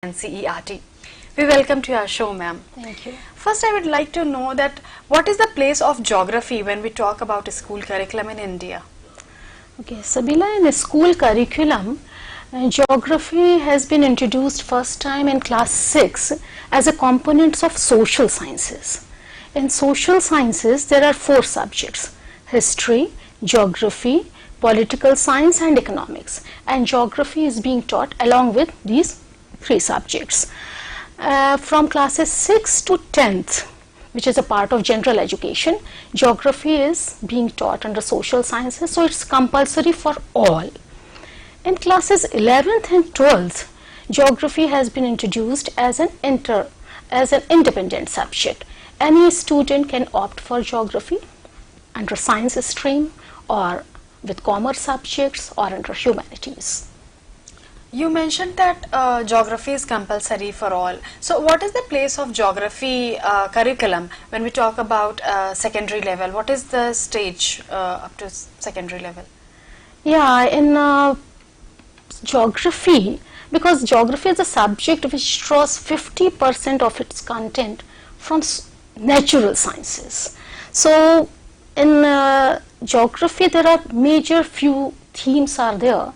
NCERT. We welcome to our show, ma'am. Thank you. First, I would like to know that what is the place of geography when we talk about a school curriculum in India? Okay, Sabila, in a school curriculum, geography has been introduced first time in class 6 as a component of social sciences. In social sciences, there are 4 subjects: history, geography, political science and economics, and geography is being taught along with these 3 subjects. From classes 6 to 10th, which is a part of general education, geography is being taught under social sciences, so it's compulsory for all. In classes 11th and 12th, geography has been introduced as an independent subject. Any student can opt for geography under science stream or with commerce subjects or under humanities. You mentioned that geography is compulsory for all. So what is the place of geography curriculum when we talk about secondary level? What is the stage up to secondary level? Yeah, in geography, because geography is a subject which draws 50% of its content from natural sciences. So in geography there are major few themes are there.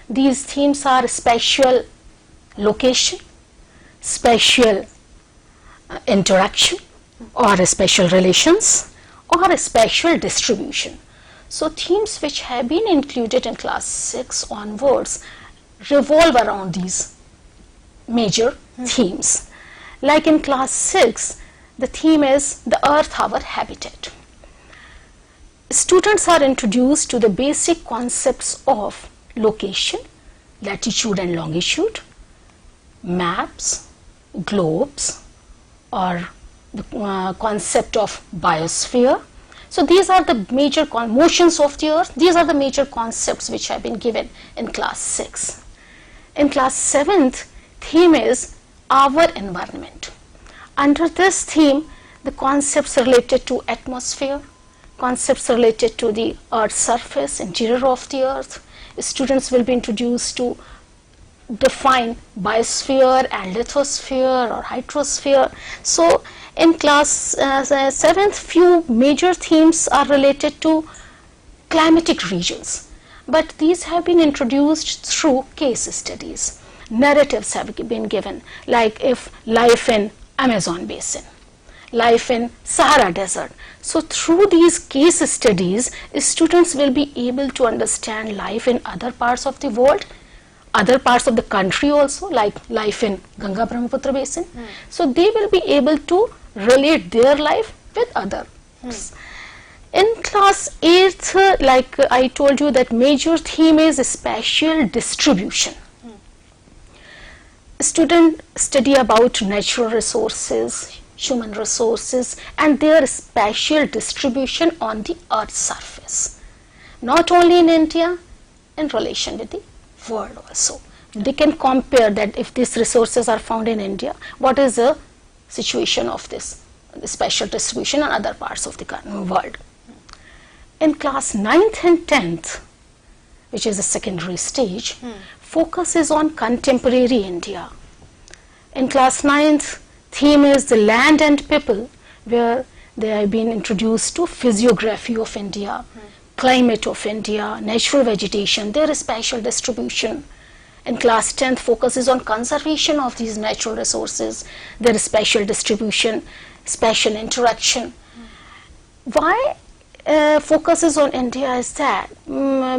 These themes are spatial location, spatial interaction or spatial relations or spatial distribution. So themes which have been included in class 6 onwards revolve around these major themes. Like in class 6, the theme is the earth, our habitat. Students are introduced to the basic concepts of location, latitude and longitude, maps, globes, or the concept of biosphere. So these are the major motions of the earth. These are the major concepts which have been given in class 6. In class 7th, theme is our environment. Under this theme, the concepts related to atmosphere, concepts related to the earth's surface, interior of the earth. Students will be introduced to define biosphere and lithosphere or hydrosphere. So in class 7th, few major themes are related to climatic regions, but these have been introduced through case studies. Narratives have been given, like if life in Amazon basin, life in Sahara desert. So through these case studies, students will be able to understand life in other parts of the world, other parts of the country also, like life in Ganga Brahmaputra basin. So they will be able to relate their life with others. In class 8th, like I told you, that major theme is spatial distribution. Students study about natural resources, human resources and their spatial distribution on the earth's surface, not only in India, in relation with the world also. They can compare that if these resources are found in India, what is the situation of this spatial distribution in other parts of the world. In class 9th and 10th, which is a secondary stage, focuses on contemporary India. In class 9th, theme is the land and people, where they have been introduced to physiography of India, climate of India, natural vegetation, their spatial distribution. In class 10th, focuses on conservation of these natural resources, their spatial distribution, spatial interaction. Why focuses on India is that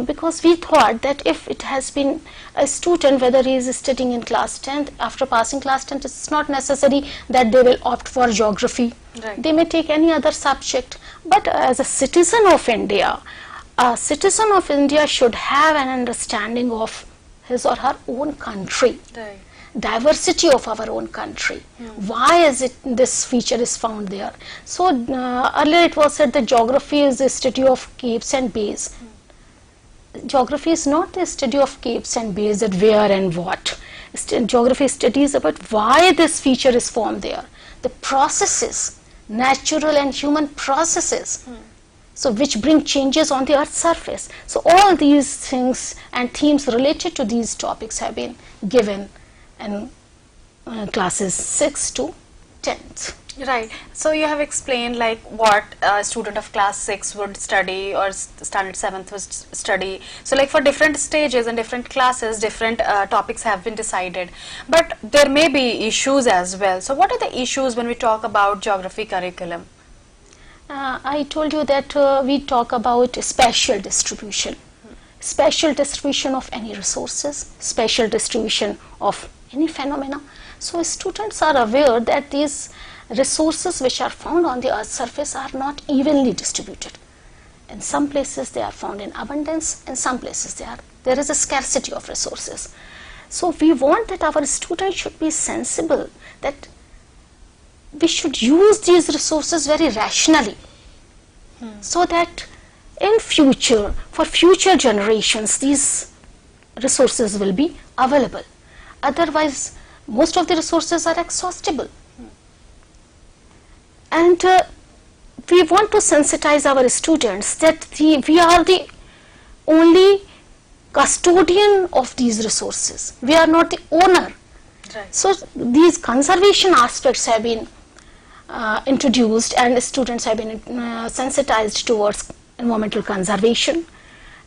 because we thought that if it has been a student, whether he is studying in class 10th, after passing class 10th, it's not necessary that they will opt for geography. Right. They may take any other subject, but as a citizen of India, a citizen of India should have an understanding of his or her own country. Right. Diversity of our own country. Why is it this feature is found there? So earlier it was said that geography is the study of caves and bays. Geography is not the study of caves and bays, that where and what. Geography studies about why this feature is formed there, the processes, natural and human processes, so which bring changes on the earth's surface. So all these things and themes related to these topics have been given and classes 6 to 10th. Right. So you have explained like what a student of class 6 would study or standard 7th would study. So like for different stages and different classes, different topics have been decided. But there may be issues as well. So what are the issues when we talk about geography curriculum? I told you that we talk about spatial distribution. Spatial distribution of any resources, spatial distribution of any phenomena. So students are aware that these resources which are found on the earth's surface are not evenly distributed. In some places they are found in abundance, in some places there is a scarcity of resources. So we want that our students should be sensible that we should use these resources very rationally, so that in future, for future generations, these resources will be available. Otherwise, most of the resources are exhaustible. And we want to sensitize our students that we are the only custodian of these resources. We are not the owner. Right. So these conservation aspects have been introduced, and students have been sensitized towards environmental conservation,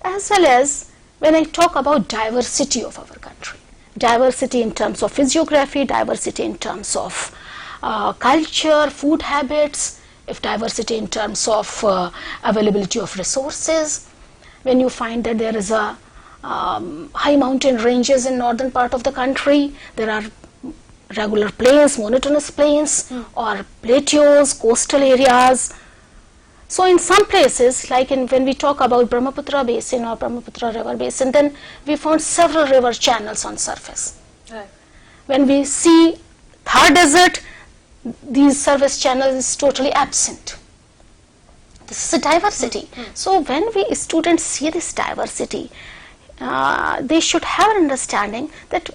as well as when I talk about diversity of our country. Diversity in terms of physiography, diversity in terms of culture, food habits, if diversity in terms of availability of resources. When you find that there is a high mountain ranges in northern part of the country, there are regular plains, monotonous plains, or plateaus, coastal areas. So in some places, like when we talk about Brahmaputra basin or Brahmaputra river basin, then we found several river channels on surface. Right. When we see Thar desert, these surface channels is totally absent. This is a diversity. So when we students see this diversity, they should have an understanding that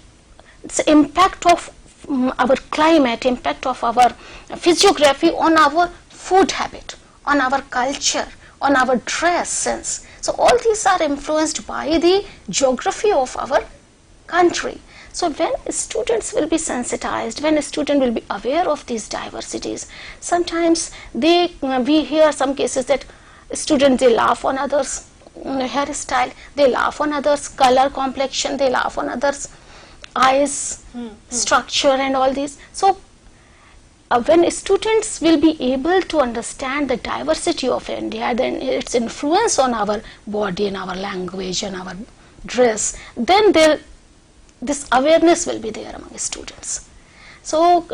it's impact of our climate, impact of our physiography on our food habit, on our culture, on our dress sense. So all these are influenced by the geography of our country. So when students will be sensitized, when a student will be aware of these diversities, sometimes we hear some cases that students, they laugh on others' hairstyle, they laugh on others' color, complexion, they laugh on others' eyes, structure and all these. So when students will be able to understand the diversity of India, then its influence on our body and our language and our dress, then this awareness will be there among students. So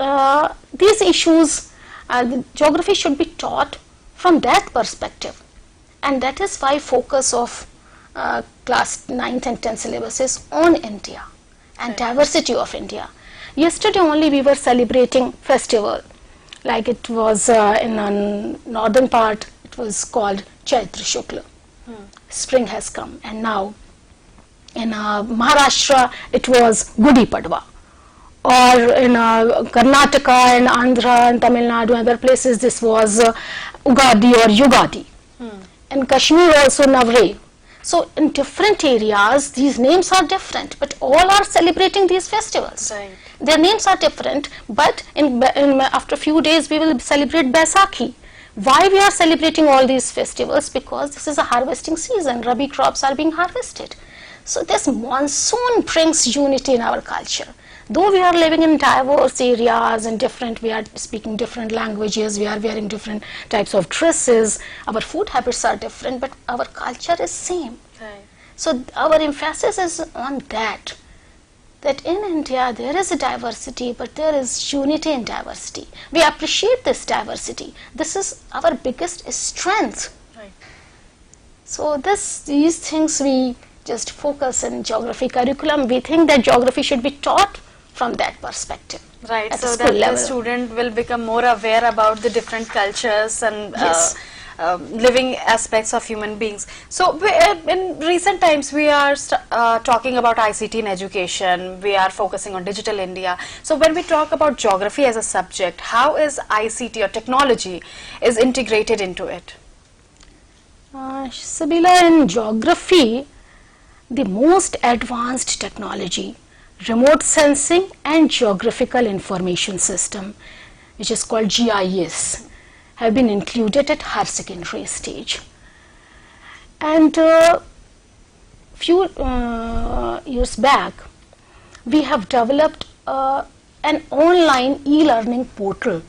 these issues, the geography should be taught from that perspective, and that is why focus of class 9th and 10th syllabus is on India and diversity of India. Yesterday only we were celebrating festival, like it was in a northern part, it was called Chaitra Shukla. Spring has come, and now in Maharashtra it was Gudi Padwa, or in Karnataka and Andhra and Tamil Nadu and other places this was Ugadi or Yugadi. In Kashmir also Navre. So in different areas these names are different, but all are celebrating these festivals. Right. Their names are different, but after a few days we will celebrate Baisakhi. Why we are celebrating all these festivals? Because this is a harvesting season, Rabi crops are being harvested. So this monsoon brings unity in our culture. Though we are living in diverse areas and we are speaking different languages, we are wearing different types of dresses, our food habits are different, but our culture is same. Right. So our emphasis is on that in India there is a diversity, but there is unity in diversity. We appreciate this diversity. This is our biggest strength. Right. So these things we just focus in geography curriculum. We think that geography should be taught from that perspective. Right, at so the that school level. the student will become more aware about the different cultures and Yes. living aspects of human beings. So in recent times we are talking about ICT in education, we are focusing on digital India. So when we talk about geography as a subject, how is ICT or technology is integrated into it? Sabila, in geography, the most advanced technology Remote Sensing and Geographical Information System, which is called GIS, have been included at higher secondary stage. And few years back, we have developed an online e-learning portal,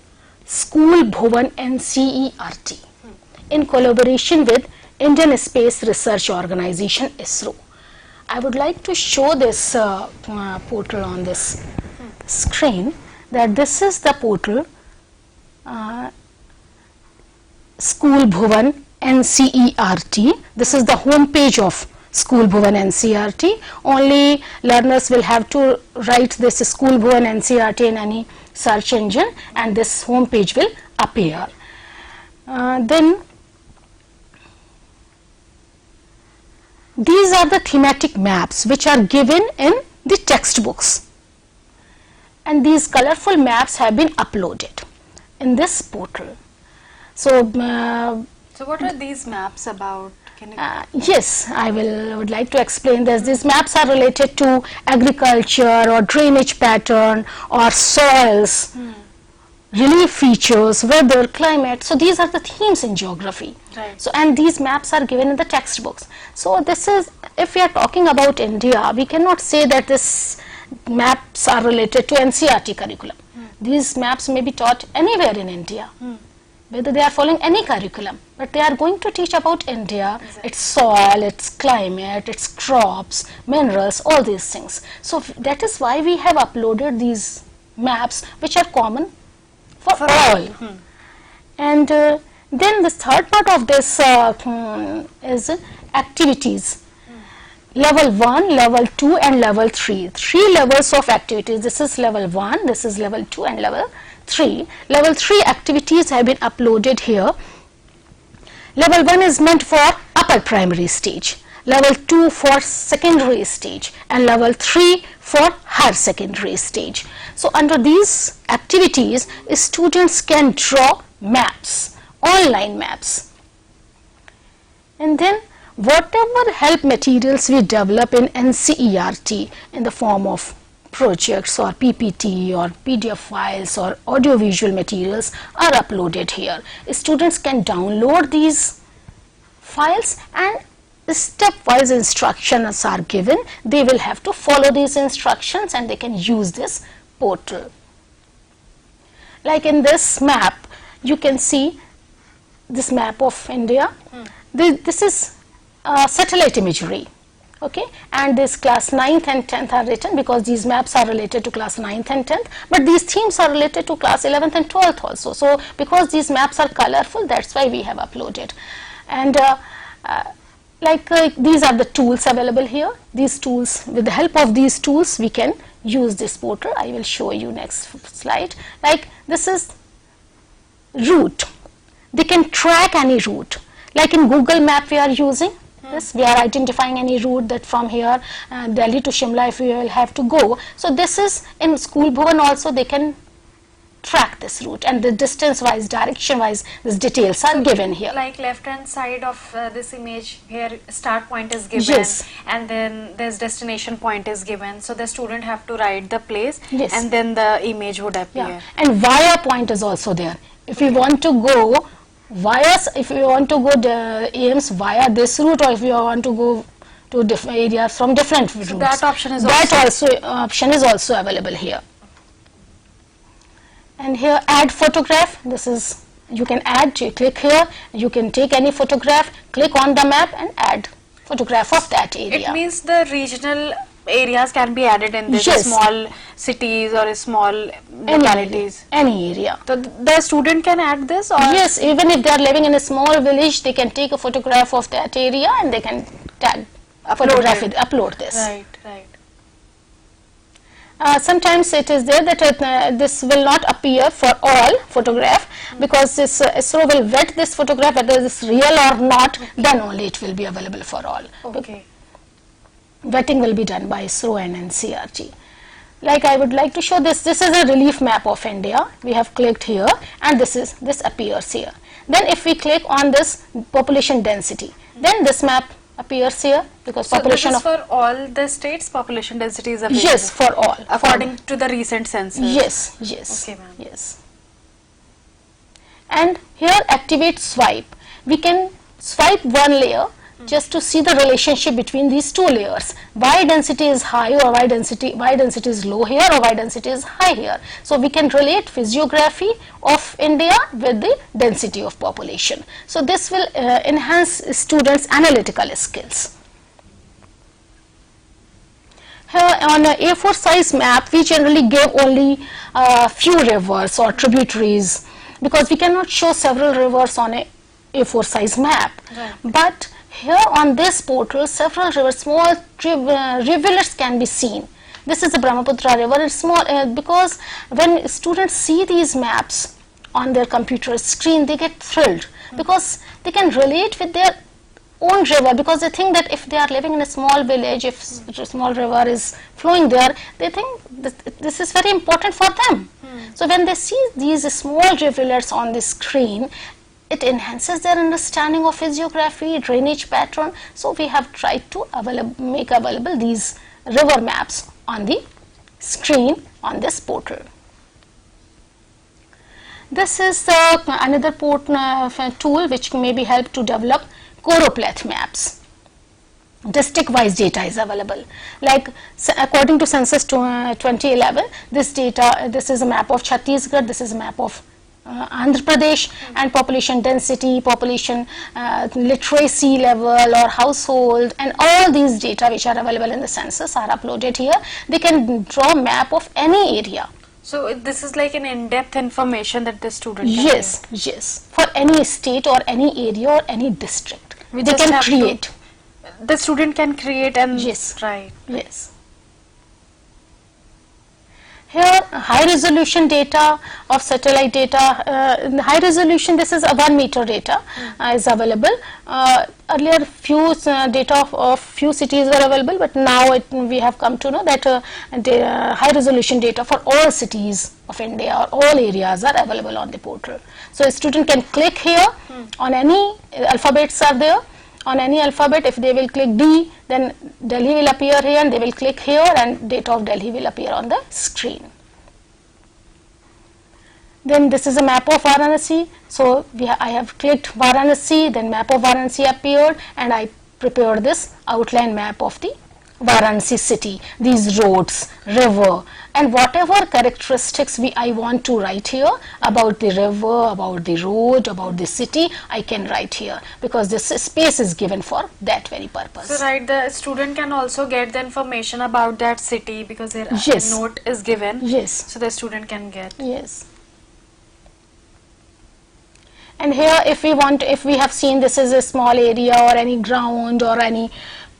School Bhuvan NCERT, in collaboration with Indian Space Research Organization ISRO. I would like to show this portal on this screen, that this is the portal, School Bhuvan NCERT. This is the home page of School Bhuvan NCERT. Only learners will have to write this School Bhuvan NCERT in any search engine and this home page will appear. Then these are the thematic maps which are given in the textbooks, and these colorful maps have been uploaded in this portal. So what are these maps about? Can you yes, I would like to explain this. These maps are related to agriculture or drainage pattern or soils, relief features, weather, climate. So these are the themes in geography. Right. So, and these maps are given in the textbooks. So this is, if we are talking about India, we cannot say that this maps are related to NCERT curriculum. These maps may be taught anywhere in India, whether they are following any curriculum, but they are going to teach about India, its soil, its climate, its crops, minerals, all these things. So that is why we have uploaded these maps which are common for all. And then the third part of this is activities. Level 1, level 2 and level 3. 3 levels of activities. This is level 1, this is level 2 and level 3. Level 3 activities have been uploaded here. Level 1 is meant for upper primary stage, level 2 for secondary stage and level 3 for higher secondary stage. So under these activities, students can draw maps, online maps. And then whatever help materials we develop in NCERT in the form of projects or PPT or PDF files or audiovisual materials are uploaded here. Students can download these files and stepwise instructions are given. They will have to follow these instructions and they can use this portal. Like in this map, you can see this map of India. This is satellite imagery, okay, and this class 9th and 10th are written because these maps are related to class 9th and 10th, but these themes are related to class 11th and 12th also. So because these maps are colorful, that's why we have uploaded. And these are the tools available here. These tools, with the help of these tools, we can use this portal. I will show you next slide. Like this is route. They can track any route. Like in Google Map we are using this, we are identifying any route that from here Delhi to Shimla if we will have to go. So this is in School Bhuvan also, they can track this route and the distance wise, direction wise, these details are given here. Like left hand side of this image, here start point is given, Yes. and then this destination point is given, so the student have to write the place, Yes. and then the image would appear. Yeah. And via point is also there. If we want to go via, if we want to go the AIMS via this route, or if we want to go to different areas from different routes, that option is option is also available here. And here add photograph, this is, you can add, you click here, you can take any photograph, click on the map and add photograph of that area. It means the regional areas can be added in this, Yes. small cities or small localities. Any area. So the student can add this, or Yes, even if they are living in a small village, they can take a photograph of that area and they can tag, photograph it, upload this. Right, right. Sometimes it is there that this will not appear for all photograph, because this ISRO will vet this photograph whether it is real or not, then only it will be available for all. Okay. Vetting will be done by ISRO and NCERT. Like I would like to show this, this is a relief map of India. We have clicked here and this appears here. Then if we click on this population density, then this map appears here, because So population this is of, for all the states, population density is available? yes, for all. According to the recent census? Yes, yes. Okay, ma'am. Yes. And here activate swipe. We can swipe one layer just to see the relationship between these two layers. Why density is high or why density is low here, or why density is high here. So we can relate physiography of India with the density of population. So this will enhance students' analytical skills. Here on a A4 size map, we generally give only few rivers or tributaries, because we cannot show several rivers on a A4 size map. Right. But here on this portal, several rivers, small rivulets can be seen. This is the Brahmaputra river. It's small because when students see these maps on their computer screen, they get thrilled because they can relate with their own river, because they think that if they are living in a small village, if a small river is flowing there, they think this is very important for them. So when they see these small rivulets on the screen, it enhances their understanding of physiography, drainage pattern. So we have tried to make available these river maps on the screen on this portal. This is another tool which may be helped to develop choropleth maps. District-wise data is available. Like according to census 2011, this is a map of Chhattisgarh, this is a map of Andhra Pradesh, and population density, population literacy level or household, and all these data which are available in the census are uploaded here. They can draw a map of any area. So this is like an in-depth information that the student can Yes, yes, for any state or any area or any district. We they just can have create. The student can create and Yes. right. Yes. Here high resolution data of satellite data, in the high resolution, this is a 1 meter data is available. Earlier few data of few cities were available, but now we have come to know that high resolution data for all cities of India or all areas are available on the portal. So a student can click here on any alphabets are there. On any alphabet, if they will click D, then Delhi will appear here, and they will click here and data of Delhi will appear on the screen. Then this is a map of Varanasi. So I have clicked Varanasi, then map of Varanasi appeared, and I prepared this outline map of the Varanasi city, these roads, river, and whatever characteristics I want to write here about the river, about the road, about the city, I can write here, because this space is given for that very purpose. So right, the student can also get the information about that city because their Yes. note is given. Yes. So the student can get. Yes. And here if we have seen this is a small area or any ground or any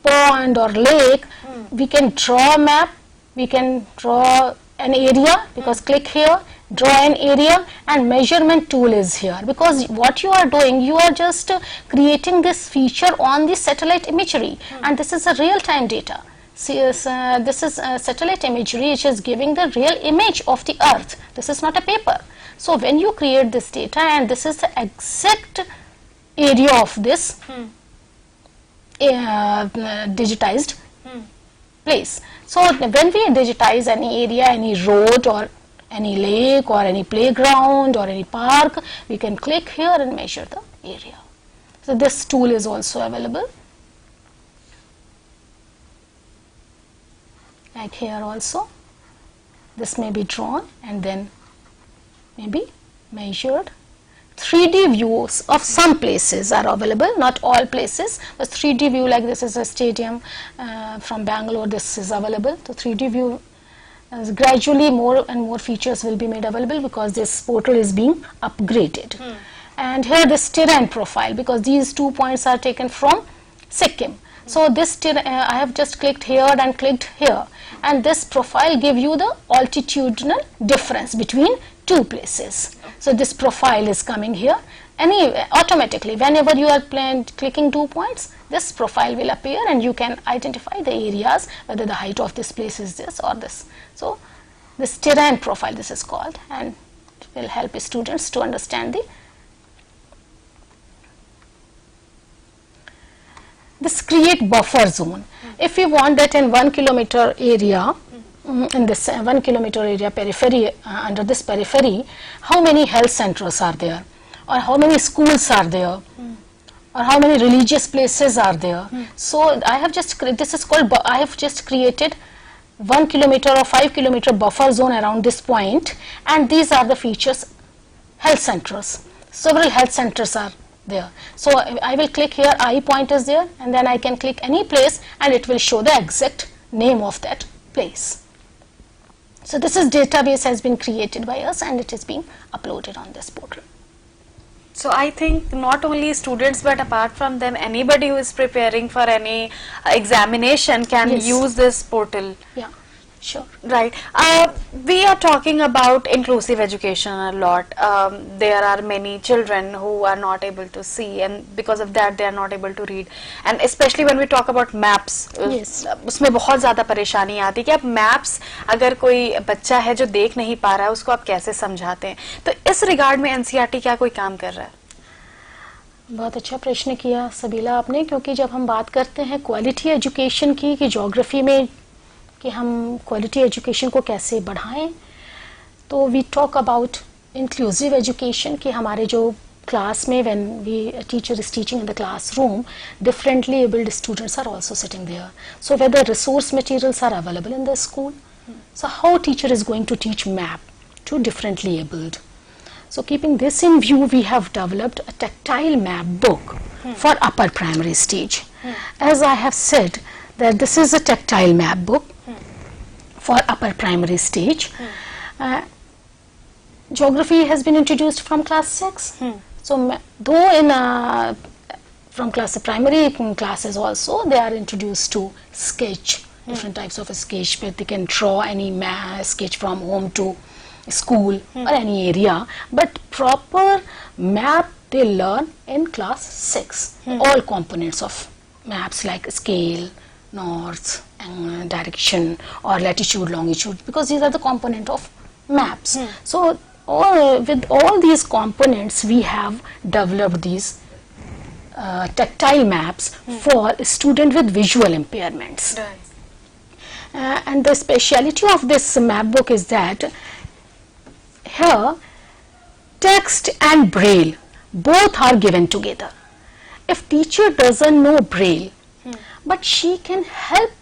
pond or lake, we can draw a map, we can draw an area, because click here, draw an area, and measurement tool is here, because what you are doing, you are just creating this feature on the satellite imagery, and this is a real-time data. See, this is satellite imagery which is giving the real image of the earth. This is not a paper. So when you create this data, and this is the exact area of this digitized place. So when we digitize any area, any road or any lake or any playground or any park, we can click here and measure the area. So this tool is also available. Like here also, this may be drawn and then may be measured. 3D views of some places are available, not all places, but 3D view, like this is a stadium from Bangalore, this is available. So 3D view, gradually more and more features will be made available because this portal is being upgraded. And here this terrain profile, because these 2 points are taken from Sikkim. So this I have just clicked here and clicked here, and this profile give you the altitudinal difference between two places. So this profile is coming here. Anyway, automatically whenever you are clicking 2 points, this profile will appear and you can identify the areas, whether the height of this place is this or this. So this terrain profile, this is called, and it will help students to understand this create buffer zone. If we want that in 1 kilometer area, in this 1 kilometer area periphery, under this periphery, how many health centers are there, or how many schools are there, or how many religious places are there. So I have just I have just created 1 kilometer or 5 kilometer buffer zone around this point, and these are the features. Health centers, several health centers are there. So I will click here, I point is there, and then I can click any place and it will show the exact name of that place. So this is database has been created by us and it is being uploaded on this portal. So I think not only students, but apart from them, anybody who is preparing for any examination can Yes. use this portal. Yeah, sure. Right. We are talking about inclusive education a lot. There are many children who are not able to see, and because of that they are not able to read. And especially when we talk about maps, Yes. उसमें बहुत ज़्यादा परेशानी आती है कि अब maps अगर कोई बच्चा है जो देख नहीं पा रहा है उसको आप कैसे समझाते हैं. तो इस रिगार्ड में एनसीईआरटी क्या कोई काम कर रहा है? बहुत अच्छा प्रश्न किया सबीला आपने, क्योंकि जब हम बात करते हैं क्वालिटी एजुकेशन की, कि ज्योग्राफी में कि हम क्वालिटी एजुकेशन को कैसे बढ़ाएं, तो we talk about inclusive education, कि हमारे जो क्लास में when we teacher is teaching in the classroom, differently abled students are also sitting there. So whether resource materials are available in the school, so how teacher is going to teach map to differently abled. So keeping this in view, we have developed a tactile map book for upper primary stage. As I have said that this is a tactile map book for upper primary stage. Geography has been introduced from class 6. So though in from class primary classes also they are introduced to sketch, different types of sketch, where they can draw any sketch from home to school or any area, but proper map they learn in class 6. All components of maps like scale, north, and direction, or latitude, longitude, because these are the component of maps. So with all these components we have developed these tactile maps for a student with visual impairments. And the speciality of this map book is that here text and braille both are given together. If teacher doesn't know braille, but she can help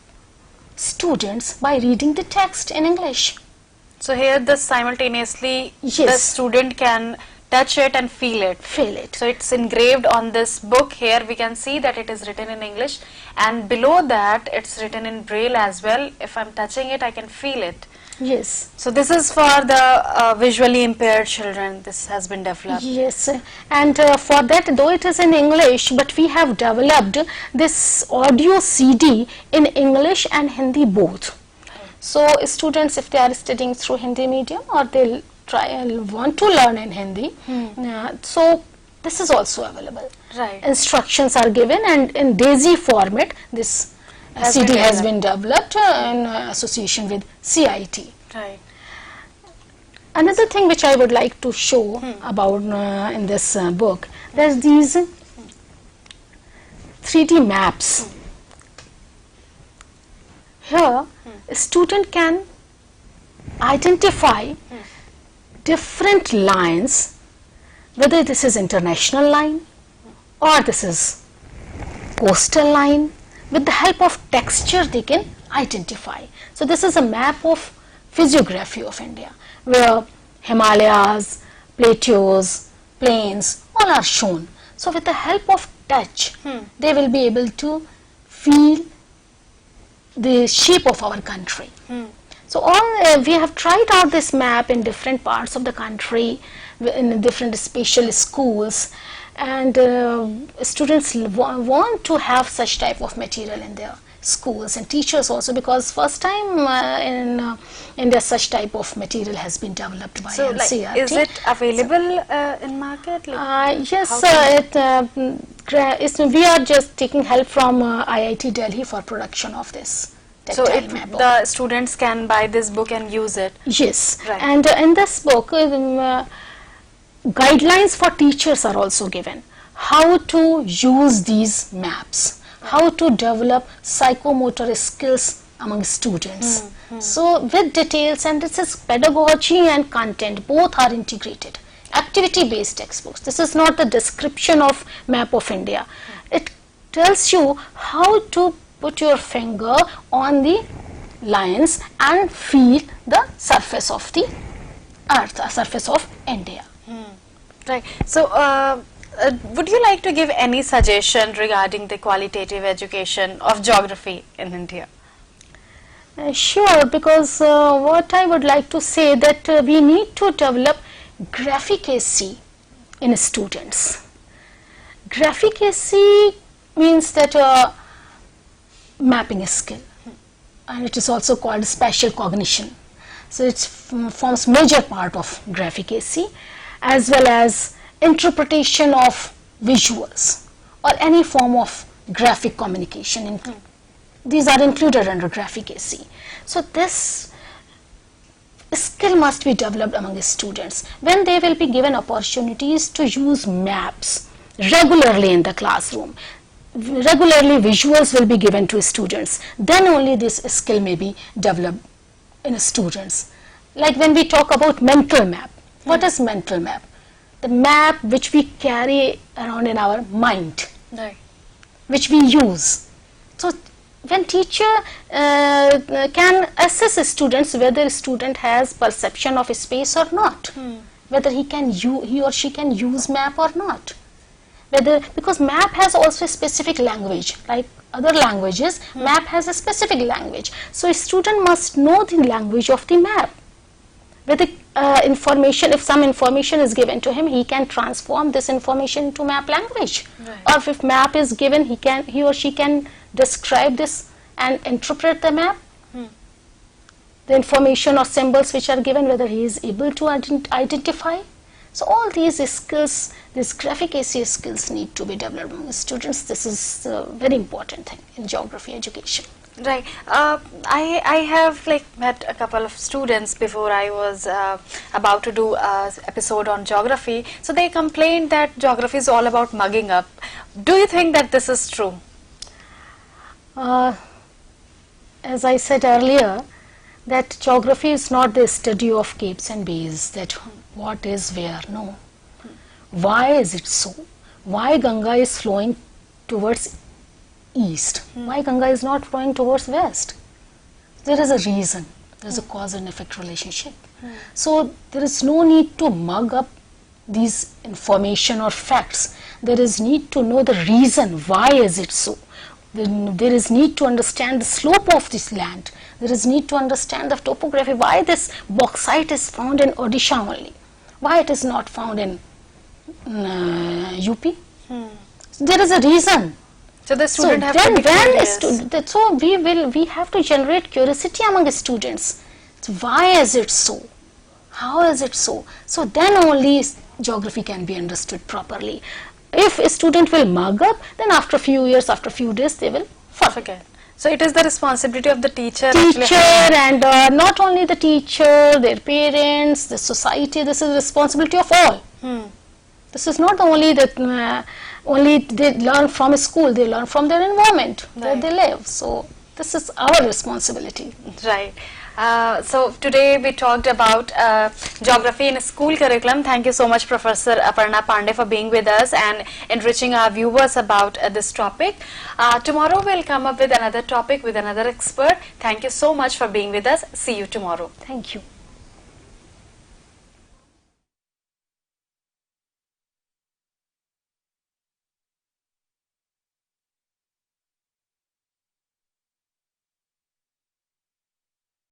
students by reading the text in English. So here the simultaneously the Yes. student can touch it and feel it. Feel it. So it's engraved on this book. Here we can see that it is written in English, and below that it's written in braille as well. If I'm touching it, I can feel it. Yes. So this is for the visually impaired children. This has been developed. Yes, and for that, though it is in English, but we have developed this audio CD in English and Hindi both. So students, if they are studying through Hindi medium, or they want to learn in Hindi, so this is also available. Right. Instructions are given, and in DAISY format this CD has been developed in association with CIT. Right. Another thing which I would like to show about in this book, there's these 3D maps. Here, a student can identify different lines, whether this is international line or this is coastal line. With the help of texture they can identify. So this is a map of physiography of India, where Himalayas, plateaus, plains, all are shown. So with the help of touch they will be able to feel the shape of our country. So we have tried out this map in different parts of the country, in different special schools, and students want to have such type of material in their schools, and teachers also, because first time in India such type of material has been developed by So NCERT. is it available in market? Yes, we are just taking help from IIT Delhi for production of this So tactile map book. the students can buy this book and use it. Yes, Right. and in this book guidelines for teachers are also given, how to use these maps, how to develop psychomotor skills among students. So with details, and this is pedagogy and content, both are integrated. Activity based textbooks. This is not the description of map of India. It tells you how to put your finger on the lines and feel the surface of the earth, the surface of India. Right. So, would you like to give any suggestion regarding the qualitative education of geography in India? Sure, because what I would like to say that we need to develop graphicacy in students. Graphicacy means that mapping skill, and it is also called spatial cognition. So it forms major part of graphicacy, as well as interpretation of visuals or any form of graphic communication. These are included under graphicacy. So this skill must be developed among the students when they will be given opportunities to use maps regularly in the classroom. Regularly visuals will be given to students, then only this skill may be developed in students. Like when we talk about mental map, what is mental map? The map which we carry around in our mind, Right. which we use. So when teacher can assess students whether student has perception of space or not, whether he or she can use map or not, whether, because map has also a specific language, like other languages, map has a specific language. So a student must know the language of the map. Whether information, if some information is given to him, he can transform this information into map language. Right. Or if map is given, he or she can describe this and interpret the map. The information or symbols which are given, whether he is able to identify. So all these skills, these graphicacy skills need to be developed among students. This is a very important thing in geography education. Right. I have met a couple of students before I was about to do a episode on geography. So they complained that geography is all about mugging up. Do you think that this is true? As I said earlier, that geography is not the study of capes and bays, that what is where, no. Why is it so? Why Ganga is flowing towards east? Why Ganga is not flowing towards west? There is a reason. There is a cause and effect relationship. So there is no need to mug up these information or facts. There is need to know the reason. Why is it so? There is need to understand the slope of this land. There is need to understand the topography. Why this bauxite is found in Odisha only? Why it is not found in UP? There is a reason. So the student have then, to be curious. so we have to generate curiosity among the students. So why is it so? How is it so? So then only geography can be understood properly. If a student will mug up, then after a few years, after a few days, they will forget. So it is the responsibility of the teacher. And not only the teacher, their parents, the society. This is the responsibility of all. This is not only that only they learn from school. They learn from their environment where they live. So this is our responsibility. Right. So today we talked about geography in a school curriculum. Thank you so much, Professor Aparna Pandey, for being with us and enriching our viewers about this topic. Tomorrow we'll come up with another topic with another expert. Thank you so much for being with us. See you tomorrow. Thank you.